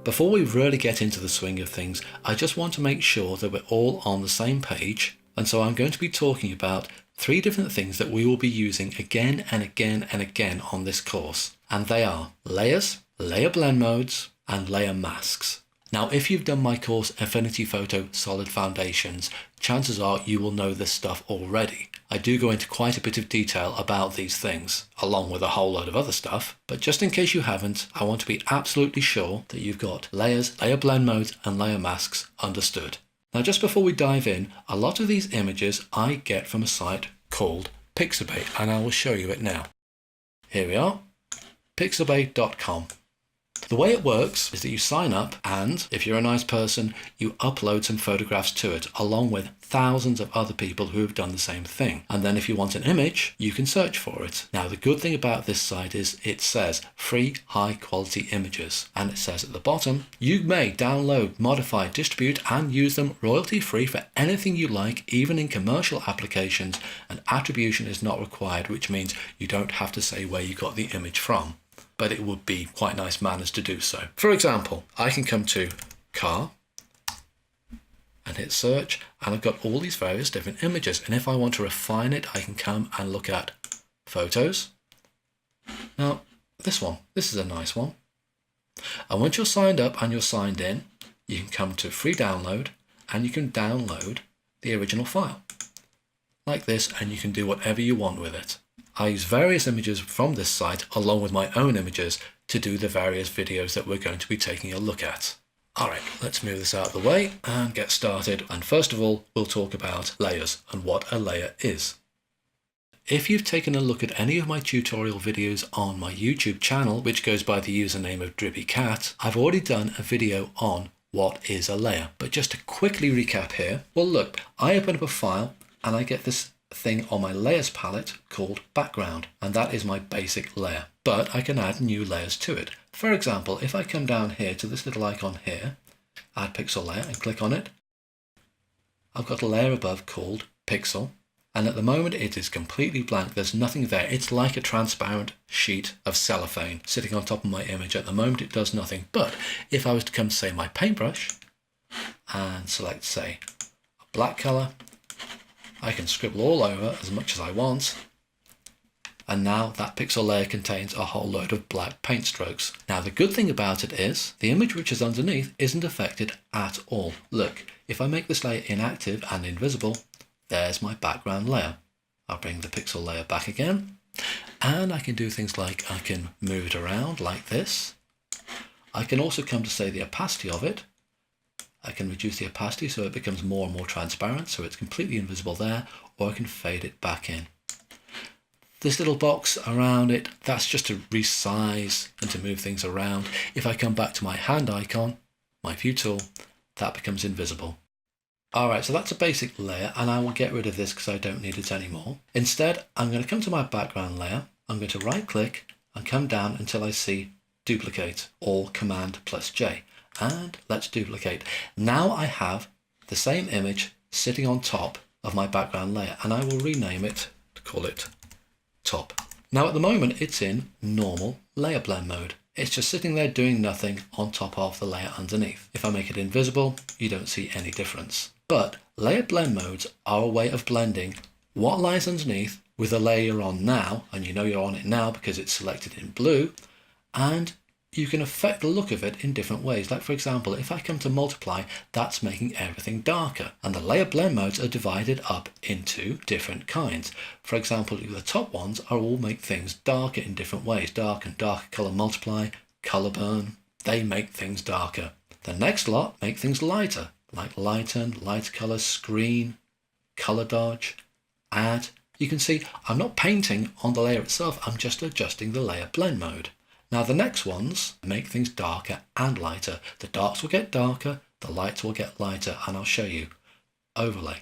Before we really get into the swing of things, I just want to make sure that we're all on the same page, and so I'm going to be talking about 3 different things that we will be using again and again and again on this course, and they are layers, layer blend modes, and layer masks. Now, if you've done my course Affinity Photo Solid Foundations, chances are you will know this stuff already. I do go into quite a bit of detail about these things, along with a whole load of other stuff, but just in case you haven't, I want to be absolutely sure that you've got layers, layer blend modes, and layer masks understood. Now, just before we dive in, a lot of these images I get from a site called Pixabay, and I will show you it now. Here we are, pixabay.com. The way it works is that you sign up and, if you're a nice person, you upload some photographs to it, along with thousands of other people who have done the same thing. And then if you want an image, you can search for it. Now, the good thing about this site is it says free high quality images. And it says at the bottom, you may download, modify, distribute and use them royalty free for anything you like, even in commercial applications, and attribution is not required, which means you don't have to say where you got the image from. But it would be quite nice manners to do so. For example, I can come to car and hit search, and I've got all these various different images. And if I want to refine it, I can come and look at photos. Now, this is a nice one. And once you're signed up and you're signed in, you can come to free download and you can download the original file like this, and you can do whatever you want with it. I use various images from this site along with my own images to do the various videos that we're going to be taking a look at. Alright, let's move this out of the way and get started. And first of all, we'll talk about layers and what a layer is. If you've taken a look at any of my tutorial videos on my YouTube channel, which goes by the username of DrippyCat, I've already done a video on what is a layer. But just to quickly recap here, well look, I open up a file and I get this thing on my layers palette called background, and that is my basic layer, but I can add new layers to it. For example, if I come down here to this little icon here, add pixel layer, and click on it, I've got a layer above called pixel, and at the moment it is completely blank. There's nothing there. It's like a transparent sheet of cellophane sitting on top of my image. At the moment it does nothing, but if I was to come to, say, my paintbrush and select, say, a black color, I can scribble all over as much as I want, and now that pixel layer contains a whole load of black paint strokes. Now the good thing about it is the image which is underneath isn't affected at all. Look, if I make this layer inactive and invisible, there's my background layer. I'll bring the pixel layer back again, and I can do things like I can move it around like this. I can also come to, say, the opacity of it. I can reduce the opacity so it becomes more and more transparent, so it's completely invisible there, or I can fade it back in. This little box around it, that's just to resize and to move things around. If I come back to my hand icon, my view tool, that becomes invisible. Alright, so that's a basic layer, and I will get rid of this because I don't need it anymore. Instead, I'm going to come to my background layer, I'm going to right click and come down until I see duplicate, or Command plus J. And let's duplicate. Now I have the same image sitting on top of my background layer, and I will rename it to call it top. Now at the moment it's in normal layer blend mode. It's just sitting there doing nothing on top of the layer underneath. If I make it invisible, you don't see any difference. But layer blend modes are a way of blending what lies underneath with the layer you're on now, and you know you're on it now because it's selected in blue, and you can affect the look of it in different ways. Like, for example, if I come to multiply, that's making everything darker. And the layer blend modes are divided up into different kinds. For example, the top ones are all make things darker in different ways. Dark and darker color multiply, color burn, they make things darker. The next lot make things lighter, like lighten, light color, screen, color dodge, add. You can see I'm not painting on the layer itself, I'm just adjusting the layer blend mode. Now the next ones make things darker and lighter. The darks will get darker, the lights will get lighter, and I'll show you. Overlay,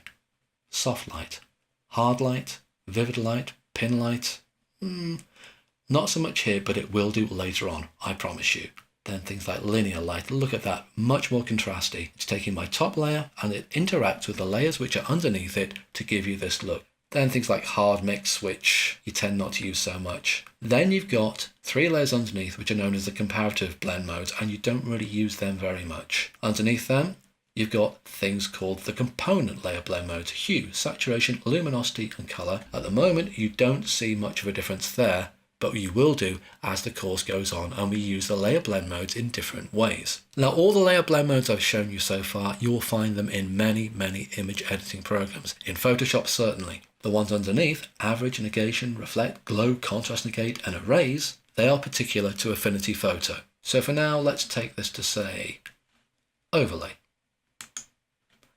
soft light, hard light, vivid light, pin light. Not so much here, but it will do later on, I promise you. Then things like linear light, look at that, much more contrasty. It's taking my top layer and it interacts with the layers which are underneath it to give you this look. Then things like hard mix, which you tend not to use so much. Then you've got 3 layers underneath, which are known as the comparative blend modes, and you don't really use them very much. Underneath them, you've got things called the component layer blend modes: hue, saturation, luminosity, and color. At the moment, you don't see much of a difference there, but you will do as the course goes on, and we use the layer blend modes in different ways. Now, all the layer blend modes I've shown you so far, you will find them in many, many image editing programs. In Photoshop, certainly. The ones underneath, average, negation, reflect, glow, contrast, negate, and erase, they are particular to Affinity Photo. So for now, let's take this to, say, overlay.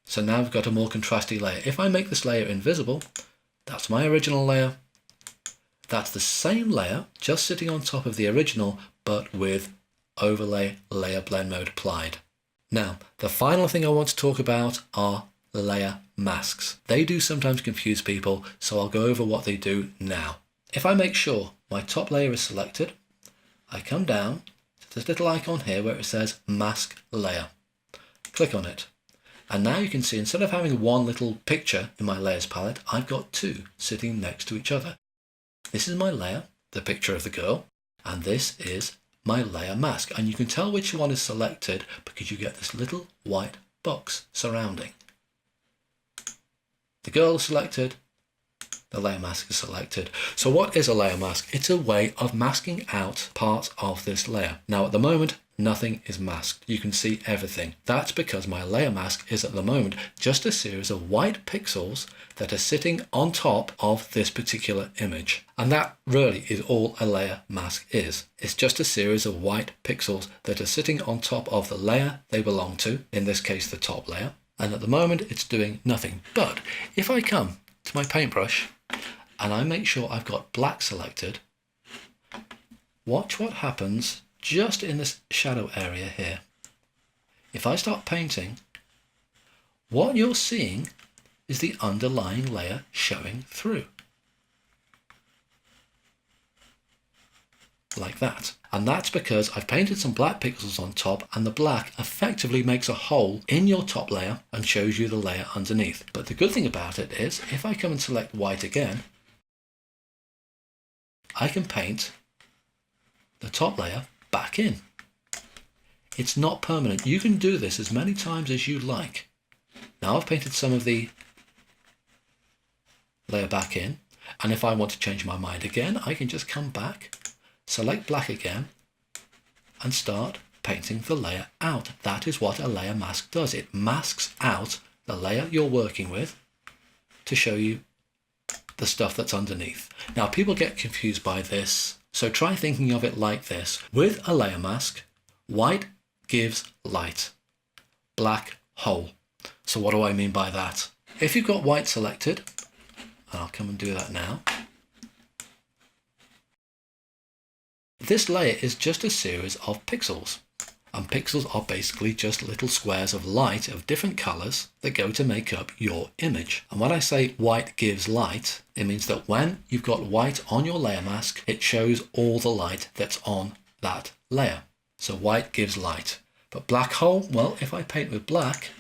So now we've got a more contrasty layer. If I make this layer invisible, that's my original layer. That's the same layer, just sitting on top of the original, but with overlay layer blend mode applied. Now, the final thing I want to talk about are layer masks. They do sometimes confuse people, so I'll go over what they do now. If I make sure my top layer is selected, I come down to this little icon here where it says mask layer. Click on it. And now you can see, instead of having one little picture in my layers palette, I've got 2 sitting next to each other. This is my layer, the picture of the girl, and this is my layer mask. And you can tell which one is selected because you get this little white box surrounding. The girl is selected, the layer mask is selected. So what is a layer mask? It's a way of masking out parts of this layer. Now at the moment, nothing is masked. You can see everything. That's because my layer mask is at the moment just a series of white pixels that are sitting on top of this particular image. And that really is all a layer mask is. It's just a series of white pixels that are sitting on top of the layer they belong to, in this case the top layer. And at the moment it's doing nothing. But if I come to my paintbrush and I make sure I've got black selected, watch what happens just in this shadow area here. If I start painting, what you're seeing is the underlying layer showing through. Like that. And that's because I've painted some black pixels on top, and the black effectively makes a hole in your top layer and shows you the layer underneath. But the good thing about it is, if I come and select white again, I can paint the top layer back in. It's not permanent. You can do this as many times as you like. Now I've painted some of the layer back in, and if I want to change my mind again, I can just come back, select black again, and start painting the layer out. That is what a layer mask does. It masks out the layer you're working with to show you the stuff that's underneath. Now people get confused by this, so try thinking of it like this. With a layer mask, white gives light, black hole. So what do I mean by that? If you've got white selected, and I'll come and do that now, this layer is just a series of pixels. And pixels are basically just little squares of light of different colors that go to make up your image. And when I say white gives light, it means that when you've got white on your layer mask, it shows all the light that's on that layer. So white gives light. But black hole, well, if I paint with black,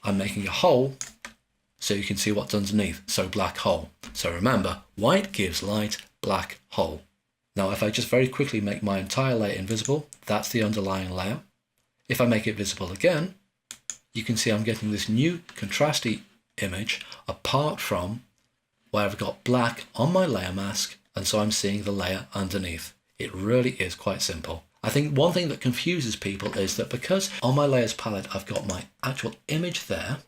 I'm making a hole so you can see what's underneath. So black hole. So remember, white gives light, black hole. Now if I just very quickly make my entire layer invisible, that's the underlying layer. If I make it visible again, you can see I'm getting this new contrasty image apart from where I've got black on my layer mask, and so I'm seeing the layer underneath. It really is quite simple. I think one thing that confuses people is that because on my layers palette I've got my actual image there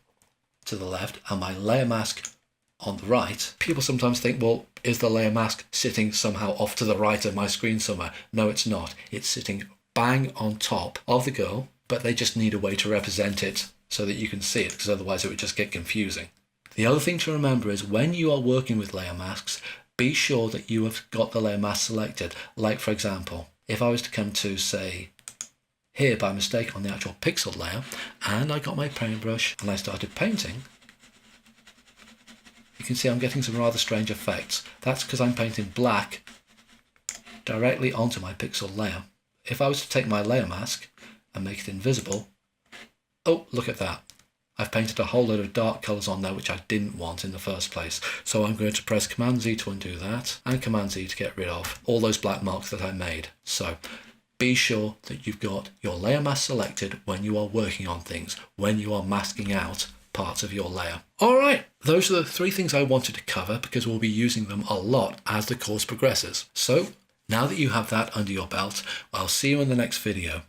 to the left and my layer mask on the right, people sometimes think, well, is the layer mask sitting somehow off to the right of my screen somewhere? No, it's not. It's sitting bang on top of the girl, but they just need a way to represent it so that you can see it, because otherwise it would just get confusing. The other thing to remember is when you are working with layer masks, be sure that you have got the layer mask selected. Like for example, if I was to come to, say, here by mistake on the actual pixel layer, and I got my paintbrush and I started painting, you can see I'm getting some rather strange effects. That's because I'm painting black directly onto my pixel layer. If I was to take my layer mask and make it invisible, oh, look at that. I've painted a whole load of dark colours on there which I didn't want in the first place. So I'm going to press Command Z to undo that and Command Z to get rid of all those black marks that I made. So be sure that you've got your layer mask selected when you are working on things, when you are masking out parts of your layer. Alright, those are the 3 things I wanted to cover because we'll be using them a lot as the course progresses. So now that you have that under your belt, I'll see you in the next video.